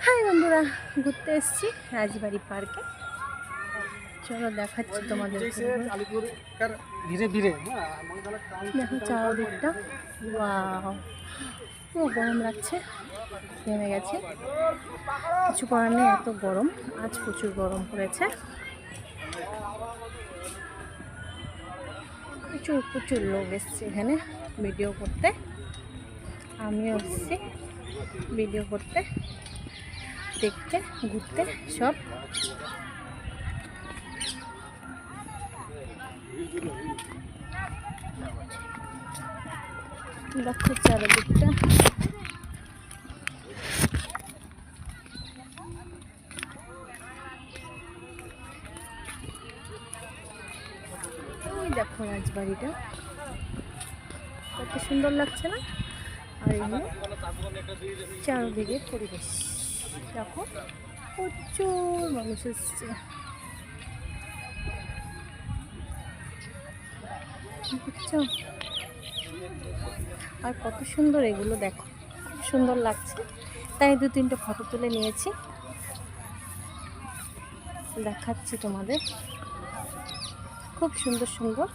High বন্ধুরা, ঘুরতে এসেছি রাজবাড়ি পার্কে। চলো দেখাচ্ছি তোমাদের। দেখো চারদিকটা, ওয়াও, পুরো গরম লাগছে, ঘেমে গেছে। কিছু করার নেই, এত গরম আজ, প্রচুর গরম পড়েছে। প্রচুর প্রচুর লোক এসছে এখানে ভিডিও করতে। আমিও এসেছি ভিডিও করতে, দেখতে, ঘুরতে সব। দেখো চারিদিকটা, ওই দেখো রাজবাড়িটা কত সুন্দর লাগছে না? আর এগুলো চারদিকে পরিবেশ দেখো, প্রচুর মানুষ এসছে। বুঝছো? আর কত সুন্দর এগুলো দেখো, খুব সুন্দর লাগছে, তাই 2-3টে ফটো তুলে নিয়েছি, দেখাচ্ছি তোমাদের। খুব সুন্দর সুন্দর,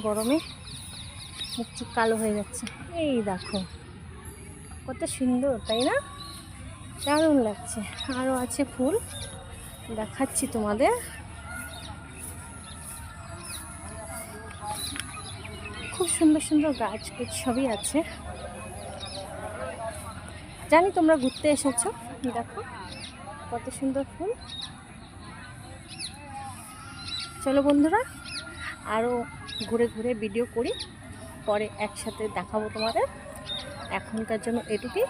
গরমে মুখ চুখ কালো হয়ে যাচ্ছে। এই দেখো কত সুন্দর, তাই না? দারুণ লাগছে। আরও আছে ফুল, দেখাচ্ছি তোমাদের। খুব সুন্দর সুন্দর গাছ সবই আছে। জানি তোমরা ঘুরতে এসেছো, দেখো কত সুন্দর ফুল। চলো বন্ধুরা, আরও ঘুরে ঘুরে ভিডিও করি, পরে একসাথে দেখাবো তোমাদের। এখনকার জন্য এটুকুই।